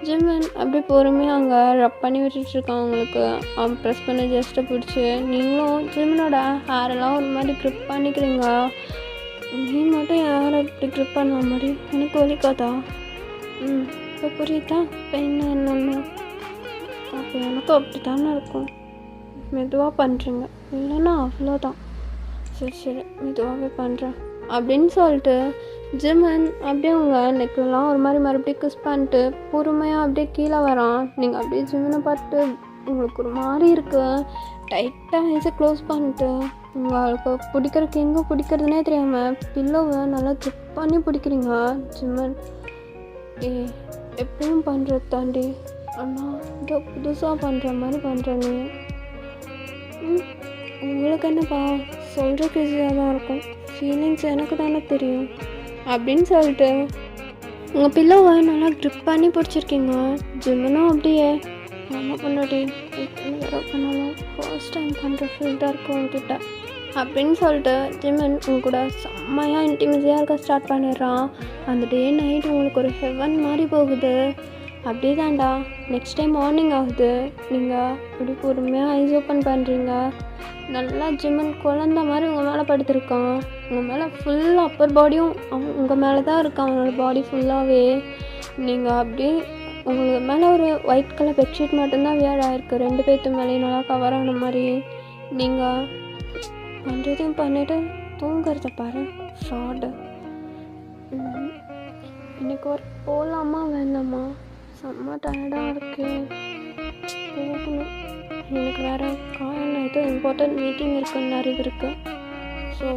ஜிம்மன் அப்படி பொறுமையாக அங்கே ரப் பண்ணி விட்டுட்ருக்கான். அவங்களுக்கு அவன் ப்ரெஸ் பண்ணி ஜஸ்ட்டை பிடிச்சி நீங்களும் ஜிம்மனோட ஹேரெல்லாம் ஒரு மாதிரி க்ரிப் பண்ணிக்கிறீங்க. நீ மட்டும் யாரை இப்படி க்ரிப் பண்ண மாதிரி எனக்கு வலிக்காதா? இப்போ புரியுதா இப்போ என்னென்னு? அப்போ எனக்கும் அப்படி தானே இருக்கும். மெதுவாக பண்ணுறீங்க இல்லைன்னா அவ்வளோதான். சரி சரி மெதுவாகவே பண்ணுறேன் அப்படின்னு சொல்லிட்டு ஜிம்மன் அப்படியே அவங்க நெக்லாம் ஒரு மாதிரி மறுபடியும் கிஸ் பண்ணிட்டு பொறுமையாக அப்படியே கீழே வரான். நீங்கள் அப்படியே ஜிம்மனை பார்த்து உங்களுக்கு ஒரு மாதிரி இருக்குது, டைட்டாக ஐஸை க்ளோஸ் பண்ணிட்டு உங்களுக்கு பிடிக்கிறதுக்கு எங்கே பிடிக்கிறதுனே தெரியாமல் பில்லோவை நல்லா கிப் பண்ணி பிடிக்கிறீங்க ஜிம்மன். எப்பயும் பண்ணுறது தாண்டி ஆனால் இதோ புதுசாக பண்ணுற மாதிரி பண்ணுற நீ. உங்களுக்கு என்னப்பா சொல்கிறதுக்கு ஈஸியாக தான் இருக்கும், ஃபீலிங்ஸ் எனக்கு தானே தெரியும் அப்படின்னு சொல்லிட்டு உங்கள் பில்லோவை நல்லா க்ரிப் பண்ணி பிடிச்சிருக்கீங்க. ஜிம்மனும் அப்படியே நம்ம பண்ணாடி பண்ணாலும் ஃபர்ஸ்ட் டைம் பண்ணுற ஃபீல் தான் இருக்கும் உங்ககிட்ட அப்படின்னு சொல்லிட்டு ஜிம்மன் உங்க கூட செம்மையாக இன்டிமேசியாக இருக்க ஸ்டார்ட் பண்ணிடுறான். அந்த டே நைட் உங்களுக்கு ஒரு ஹெவன் மாதிரி போகுது. அப்படியே தான்டா நெக்ஸ்ட் டைம் மார்னிங் ஆகுது, நீங்கள் இப்படி பொறுமையாக ஐஸ் ஓப்பன் பண்ணுறீங்க. நல்லா ஜிம்மன் குழந்த மாதிரி உங்கள் மேலே படுத்திருக்கான். உங்கள் மேலே ஃபுல் அப்பர் பாடியும் உங்கள் மேலே தான் இருக்கான், அவனோட பாடி ஃபுல்லாகவே. நீங்கள் அப்படியே உங்களுக்கு மேலே ஒரு ஒயிட் கலர் பெட்ஷீட் மட்டும்தான் வியர் ஆகிருக்கு, 2 பேர்த்து மேலேயும் நல்லா கவர் ஆன மாதிரி. நீங்கள் பண்ணுறதையும் பண்ணிவிட்டு தூங்குறத பாரு ஃப்ராடு. இன்னைக்கு ஒரு போகலாமா வேண்டாமா? செம்ம டயர்டாக இருக்கு, போகணும். எனக்கு வேறு காலையில் ஏதோ இம்பார்ட்டன்ட் மீட்டிங் இருக்குன்னு அறிவு இருக்குது. ஸோ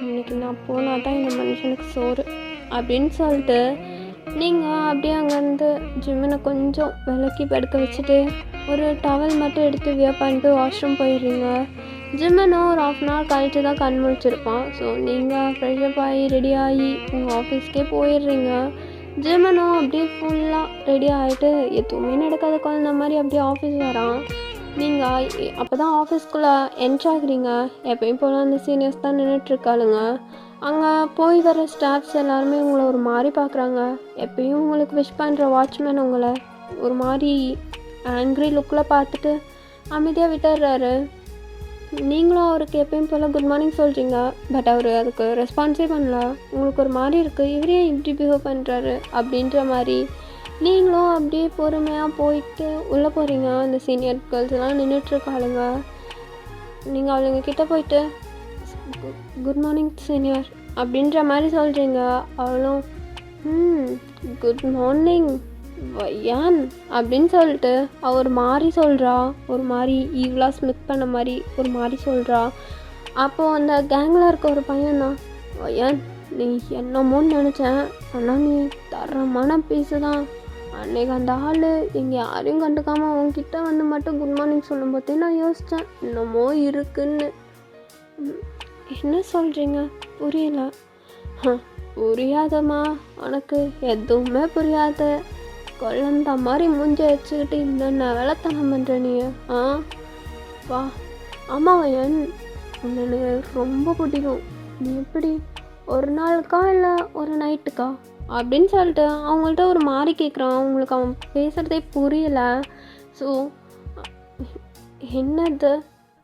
இன்றைக்கி நான் போனால் தான் இந்த மனுஷனுக்கு சோறு அப்படின்னு சொல்லிட்டு நீங்கள் அப்படியே அங்கேருந்து ஜிம்மனை கொஞ்சம் விலக்கி படுக்க வச்சுட்டு ஒரு டவல் மட்டும் எடுத்து வியர் பண்ணிட்டு வாஷ்ரூம் போயிடுறீங்க. ஜிம்மனும் ஒரு 1/2 hour கழித்து தான் கண் முழிச்சிருப்பான். ஸோ நீங்கள் ஃப்ரெஷ்அப் ஆகி ரெடி ஆகி உங்கள் ஆஃபீஸ்க்கே போயிடுறீங்க. ஜிம்மனும் அப்படியே ஃபுல்லாக ரெடி ஆகிட்டு எதுவுமே நடக்காத குழந்த மாதிரி அப்படியே ஆஃபீஸ் வரான். நீங்கள் அப்போ தான் ஆஃபீஸ்க்குள்ளே என்ட்ரு ஆகுறீங்க. எப்பயும் போல் அந்த சீனியர்ஸ் தான் நின்றுட்டுருக்காளுங்க. அங்கே போய் வர ஸ்டாஃப்ஸ் எல்லாருமே உங்களை ஒரு மாதிரி பார்க்குறாங்க. எப்பயும் உங்களுக்கு விஷ் பண்ணுற வாட்ச்மேன் உங்களை ஒரு மாதிரி ஆங்க்ரி லுக்கில் பார்த்துட்டு அமைதியாக விட்டுடுறாரு. நீங்களும் அவருக்கு எப்பயும் போல் குட் மார்னிங் சொல்கிறீங்க. பட் அவர் அதுக்கு ரெஸ்பான்ஸே பண்ணல. உங்களுக்கு ஒரு மாதிரி இருக்குது, இவரே இப்படி பிஹேவ் பண்ணுறாரு அப்படின்ற மாதிரி. நீங்களும் அப்படியே பொறுமையாக போயிட்டு உள்ளே போகிறீங்க. அந்த சீனியர் கேர்ள்ஸ் எல்லாம் நின்றுட்டுருக்காளுங்க. நீங்கள் அவளுங்க கிட்டே போயிட்டு குட் மார்னிங் சீனியர் அப்படின்ற மாதிரி சொல்கிறீங்க. அவளும் குட் மார்னிங் வையான் அப்படின்னு சொல்லிட்டு ஒரு மாதிரி சொல்கிறா. ஒரு மாதிரி ஈவலாக ஸ்மித் பண்ண மாதிரி ஒரு மாதிரி சொல்கிறா. அப்போது அந்த கேங்கில் இருக்க ஒரு பையனா, வையான் நீ என்னமோன்னு நினச்சேன், ஆனால் நீ தரமான பீஸு தான். அன்றைக்கி அந்த ஆள் எங்கே யாரையும் கண்டுக்காமல் அவங்கக்கிட்ட வந்து மட்டும் குட் மார்னிங் சொல்லும்போதே நான் யோசித்தேன் என்னமோ இருக்குன்னு. என்ன சொல்கிறீங்க புரியல? புரியாதம்மா, உனக்கு எதுவுமே புரியாது. குழந்த மாதிரி மூஞ்ச வச்சுக்கிட்டு என்னென்ன வேலைத்தனம் பண்ணுற நீ? வா ஆமாம் வயன், உன்னை எனக்கு ரொம்ப பிடிக்கும். நீ எப்படி ஒரு நாளுக்கா இல்லை ஒரு நைட்டுக்கா அப்படின்னு சொல்லிட்டு அவங்கள்ட்ட ஒரு மாதிரி கேட்குறான். அவங்களுக்கு அவன் பேசுகிறதே புரியலை. ஸோ என்னது,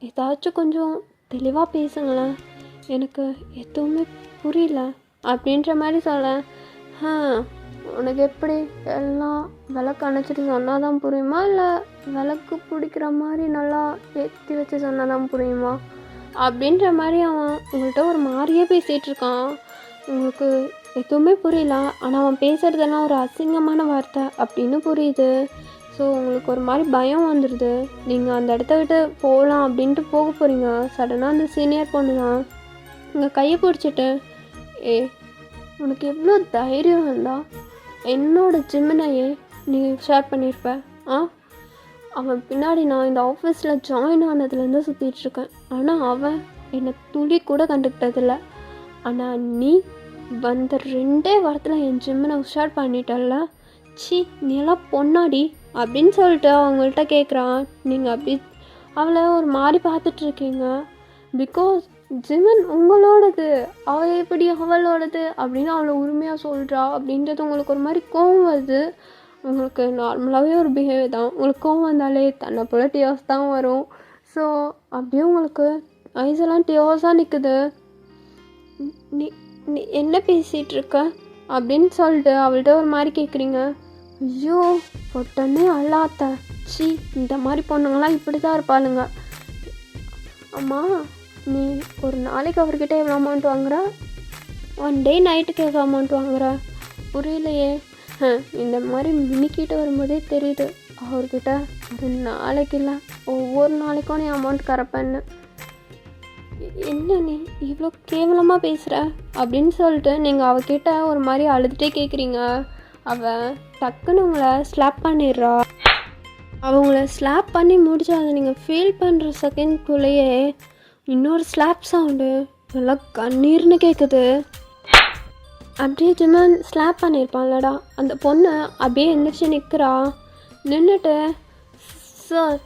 ஏதாச்சும் கொஞ்சம் தெளிவாக பேசுங்களேன், எனக்கு எதுவுமே புரியல அப்படின்ற மாதிரி சொல்ல. உனக்கு எப்படி எல்லாம் விளக்கு அணைச்சிட்டு சொன்னால் தான் புரியுமா, இல்லை விளக்கு பிடிக்கிற மாதிரி நல்லா ஏற்றி வச்சு சொன்னால் தான் புரியுமா அப்படின்ற மாதிரி அவன் உங்கள்கிட்ட ஒரு மாதிரியே பேசிகிட்டு இருக்கான். உங்களுக்கு எதுவுமே புரியல, ஆனால் அவன் பேசுகிறதெல்லாம் ஒரு அசிங்கமான வார்த்தை அப்படின்னு புரியுது. ஸோ உங்களுக்கு ஒரு மாதிரி பயம் வந்துடுது. நீங்கள் அந்த இடத்த விட்டு போகலாம் அப்படின்ட்டு போக போகிறீங்க. சடனாக அந்த சீனியர் பொண்ணு தான் உங்கள் கையை பிடிச்சிட்டு, உனக்கு எவ்வளோ தைரியம் இருந்தா என்னோட ஜிம்மினையே நீ ஷேர் பண்ணியிருப்ப. அவன் பின்னாடி நான் இந்த ஆஃபீஸில் ஜாயின் ஆனதுலேருந்து சுற்றிட்டுருக்கேன். ஆனால் அவன் என்னை துளி கூட கண்டுக்கிட்டதில்ல. ஆனால் நீ வந்த 2 வாரத்தில் என் ஜிம்மினை உஷார் பண்ணிட்டல்ல. சி, நீ எல்லாம் பொண்ணாடி அப்படின்னு சொல்லிட்டு அவங்கள்ட்ட கேட்குறான். நீங்கள் அப்படி அவளை ஒரு மாதிரி பார்த்துட்ருக்கீங்க. பிகாஸ் ஜிமன் உங்களோடது, அவள் எப்படி அவளோடது அப்படின்னு அவளை உரிமையாக சொல்கிறா அப்படின்றது உங்களுக்கு ஒரு மாதிரி கோவம் வருது. உங்களுக்கு நார்மலாகவே ஒரு பிஹேவியர் தான். உங்களுக்கு கோவம் வந்தாலே தன்னை போல் டியோஸ் தான் வரும். ஸோ அப்படியே உங்களுக்கு ஐஸெல்லாம் டியோஸாக நிற்குது. நீ நீ என்ன பேசிகிட்டு இருக்க அப்படின்னு சொல்லிட்டு அவள்கிட்ட ஒரு மாதிரி கேட்குறீங்க. ஐயோ பொட்டன்னே அல்லாத்த, சி, இந்த மாதிரி பொண்ணுங்களாம் இப்படி தான் இருப்பாளுங்க. அம்மா, நீ ஒரு நாளைக்கு அவர்கிட்ட எவ்வளோ அமௌண்ட் வாங்குற, 1 டே நைட்டுக்கு எவ்வளோ அமௌண்ட் வாங்குற, புரியலையே. இந்த மாதிரி மினிக்கிட்ட வரும்போதே தெரியுது அவர்கிட்ட ஒரு நாளைக்கு இல்லை ஒவ்வொரு நாளைக்கும் நீ அமௌண்ட் கறப்பேன்னு. என்ன நீ இவ்வளோ கேவலமாக பேசுகிற அப்படின்னு சொல்லிட்டு நீங்கள் அவகிட்ட ஒரு மாதிரி அழுதுகிட்டே கேட்குறீங்க. அவள் டக்குன்னு உங்களை ஸ்லாப் பண்ணிடுறா. அவங்கள ஸ்லாப் பண்ணி முடிச்சு அதை நீங்கள் ஃபீல் பண்ணுற செகண்ட்குள்ளேயே இன்னொரு ஸ்லாப் சவுண்டு நல்லா கண்ணீர்னு கேட்குது. அப்படியே ஜிமன் ஸ்லாப் பண்ணியிருப்பான்லடா, அந்த பொண்ணு அப்படியே எந்திரிச்சு நிற்கிறா. நின்றுட்டு, சார்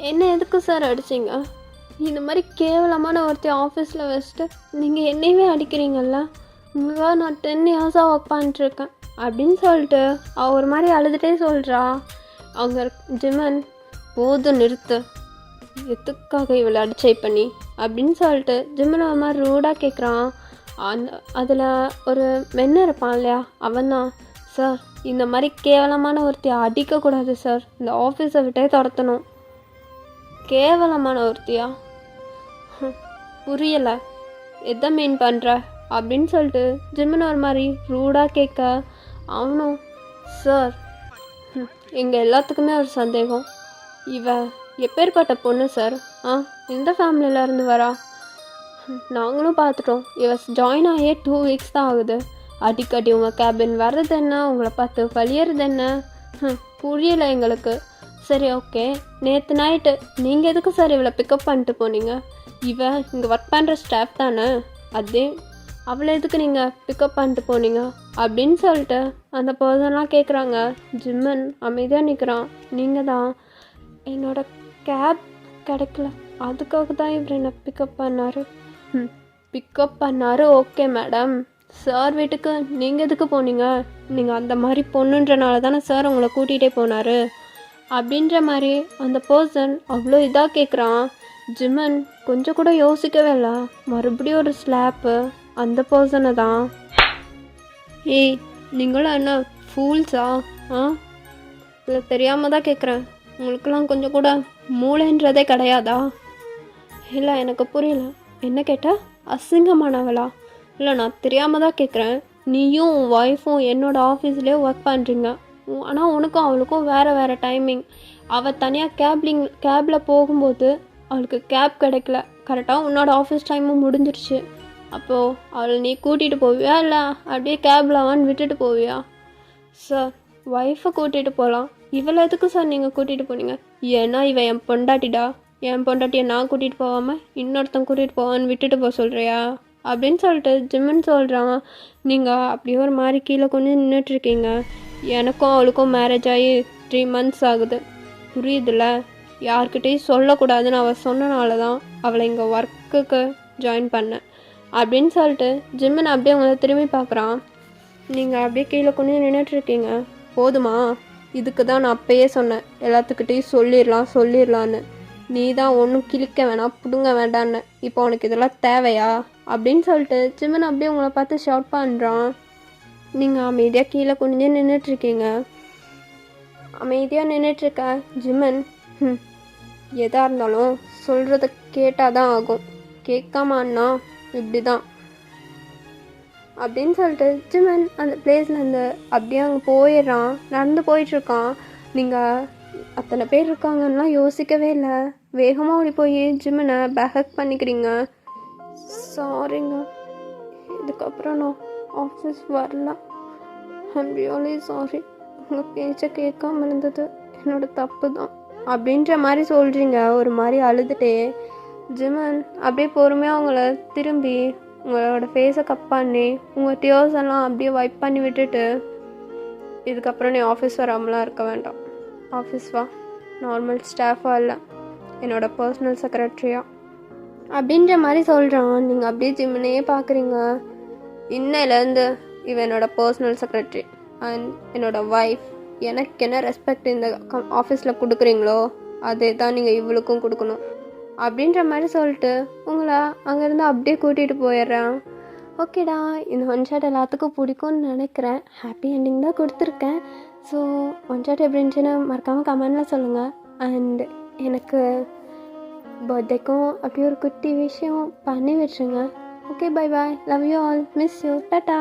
என்ன எதுக்கு சார் அடிச்சிங்க, இந்த மாதிரி கேவலமான ஒருத்தி ஆஃபீஸில் வச்சுட்டு நீங்கள் என்னையவே அடிக்கிறீங்கல்ல, உங்களுக்காக நான் 10 இயர்ஸாக ஒர்க் பண்ணிட்டுருக்கேன் அப்படின்னு சொல்லிட்டு அவள் ஒரு மாதிரி அழுதுகிட்டே சொல்கிறா. அவங்க ஜிமன், போதும் நிறுத்து, எதுக்காக இவளை அடிச்சை பண்ணி அப்படின்னு சொல்லிட்டு ஜிம்மன் ஒரு மாதிரி ரூடாக கேட்குறான். அதில் ஒரு மென்னு இருப்பான் இல்லையா, அவன் தான், சார் இந்த மாதிரி கேவலமான ஒருத்தியை அடிக்கக்கூடாது சார், இந்த ஆஃபீஸை விட்டே துரத்தணும். கேவலமான ஒருத்தியா, புரியலை, எதை மீன் பண்ணுற அப்படின்னு சொல்லிட்டு ஜிம்மன் ஒரு மாதிரி ரூடாக கேட்க, அவனும், சார் எங்கள் எல்லாத்துக்குமே ஒரு சந்தேகம், இவ எப்பேற்பட்ட பொண்ணு சார், எந்த ஃபேமிலியில் இருந்து வரா, நாங்களும் பார்த்துட்டோம், இவ ஜாயின் ஆகியே 2 வீக்ஸ் தான் ஆகுது, அடிக்கடி உங்கள் கேபின் வர்றது என்ன, உங்களை பார்த்து வலியறது என்ன, புரியலை எங்களுக்கு. சரி ஓகே, நேற்று நைட்டு நீங்கள் எதுக்கு சார் இவளை பிக்கப் பண்ணிட்டு போனீங்க, இவ இங்கே ஒர்க் பண்ணுற ஸ்டாஃப் தானே, அதே அவளை எதுக்கு நீங்கள் பிக்கப் பண்ணிட்டு போனீங்க அப்படின்னு சொல்லிட்டு அந்த பர்சன்லாம் கேட்குறாங்க. ஜிம்மன் அமைதியாக நிற்கிறான். நீங்கள் தான், என்னோடய கேப் கிடைக்கல, அதுக்காக தான் இவர் என்னை பிக்கப் பண்ணார். பிக்கப் பண்ணார், ஓகே மேடம், சார் வீட்டுக்கு நீங்கள் எதுக்கு போனீங்க, நீங்கள் அந்த மாதிரி பொண்ணுன்றனால தானே சார் உங்களை கூட்டிகிட்டே போனார் அப்படின்ற மாதிரி அந்த பர்சன் அவ்வளோ இதாக கேட்குறான். ஜிம்மன் கொஞ்சம் கூட யோசிக்கவே இல்லை, மறுபடியும் ஒரு ஸ்லாப்பு அந்த பர்சனை தான். ஏய் நீங்களும் என்ன ஃபூல்ஸா, இல்லை தெரியாமல் தான் கேட்குறேன், உங்களுக்கெல்லாம் கொஞ்சம் கூட மூளைன்றதே கிடையாதா, இல்லை எனக்கு புரியல, என்ன கேட்டால் அசிங்கமானவளா, இல்லை நான் தெரியாமல் தான் கேட்குறேன், நீயும் உன் ஒய்ஃபும் என்னோடய ஆஃபீஸ்லேயே ஒர்க் பண்ணுறீங்க, ஆனால் உனக்கும் அவளுக்கும் வேறு டைமிங், அவள் தனியாக கேபில் போகும்போது அவளுக்கு கேப் கிடைக்கல, கரெக்டாக உன்னோட ஆஃபீஸ் டைமும் முடிஞ்சிருச்சு, அப்போது அவளை நீ கூட்டிகிட்டு போவியா இல்லை அப்படியே கேபில் வான்னு விட்டுட்டு போவியா. சார் ஒய்ஃபை கூட்டிகிட்டு போகலாம், இவளை எதுக்கு சார் நீங்கள் கூட்டிகிட்டு போனீங்க, ஏன்னா இவன் என் பொண்டாட்டிடா, என் பொண்டாட்டியை நான் கூட்டிகிட்டு போகாமல் இன்னொருத்தன் கூட்டிகிட்டு போவான்னு விட்டுட்டு போக சொல்கிறியா அப்படின்னு சொல்லிட்டு ஜிம்மன் சொல்கிறான். நீங்கள் அப்படியே ஒரு மாதிரி கீழே கொஞ்சம் நின்றுட்டுருக்கீங்க, எனக்கும் அவளுக்கும் மேரேஜ் ஆகி 3 months ஆகுது, புரியுதுல்ல, யார்கிட்டையும் சொல்லக்கூடாதுன்னு அவள் சொன்னனால தான் அவளை இங்கே ஒர்க்குக்கு ஜாயின் பண்ணேன் அப்படின்னு சொல்லிட்டு ஜிம்மன் அப்படியே அவங்கள திரும்பி பார்க்குறான். நீங்கள் அப்படியே கீழே கொண்டு நின்றுட்டுருக்கீங்க, போதுமா? இதுக்கு தான் நான் அப்பயே சொன்னேன் எல்லாத்துக்கிட்டையும் சொல்லிடலான்னு. நீ தான் ஒன்றும் கிழிக்க வேணாம் பிடுங்க வேண்டான்னு. இப்போ உனக்கு இதெல்லாம் தேவையா அப்படின்னு சொல்லிட்டு ஜிம்மன் அப்படியே உங்களை பார்த்து ஷவுட் பண்ணுறான். நீங்கள் அமைதியாக கீழே குனிஞ்சே நின்றுட்டுருக்கீங்க. அமைதியாக நின்றுட்டுருக்க ஜிம்மன், எதாக இருந்தாலும் சொல்கிறத கேட்டால் தான் ஆகும், கேட்காமன்னா இப்படி தான் அப்படின்னு சொல்லிட்டு ஜிம்மன் அந்த பிளேஸ்லேருந்து அப்படியே அங்கே போயிடுறான். நடந்து போயிட்டுருக்கான். நீங்கள் அத்தனை பேர் இருக்காங்கன்னா யோசிக்கவே இல்லை. வேகமாக ஓடி போய் ஜிம்மனை பேக் பண்ணிக்கிறீங்க. சாரிங்க, இதுக்கப்புறம் நான் ஆஃபீஸ் வரல. I'm really sorry. உங்கள் பேச்சை கேட்காம இருந்தது என்னோட தப்பு தான் அப்படின்ற மாதிரி சொல்கிறீங்க ஒரு மாதிரி அழுதுகிட்டே. ஜிம்மன் அப்படியே பொறுமையாக அவங்கள திரும்பி உங்களோட ஃபேஸை கப் பண்ணி உங்கள் டியர்ஸ் எல்லாம் அப்படியே வைப் பண்ணி விட்டுட்டு, இதுக்கப்புறம் நீ ஆஃபீஸ் வராமலாம் இருக்க வேண்டாம். ஆஃபீஸ் வா, நார்மல் ஸ்டாஃபாக இல்லை, என்னோட பர்சனல் செக்ரட்டரியாக அப்படின்ற மாதிரி சொல்கிறான். நீங்கள் அப்படியே ஜிம்மனையே பார்க்குறீங்க. இன்னையிலேருந்து இவன் என்னோட பர்சனல் செக்ரட்டரி அண்ட் என்னோட ஒய்ஃப். எனக்கு என்ன ரெஸ்பெக்ட் இந்த ஆஃபீஸில் கொடுக்குறீங்களோ அதே தான் நீங்கள் இவளுக்கும் கொடுக்கணும் அப்படின்ற மாதிரி சொல்லிட்டு உங்களை அங்கேருந்து அப்படியே கூட்டிகிட்டு போயிடுறேன். ஓகேடா, இந்த ஒன் ஷாட் எல்லாத்துக்கும் பிடிக்கும்னு நினைக்கிறேன். ஹாப்பி எண்டிங் தான் கொடுத்துருக்கேன். ஸோ ஒன் ஷாட் எப்படி இருந்துச்சுன்னு மறக்காமல் கமெண்டில் சொல்லுங்கள். அண்ட் எனக்கு பர்த்டேக்கும் அப்படியே ஒரு குட்டி விஷயம் பண்ணி விட்டுருங்க. Okay, bye bye, love you all, miss you, tata.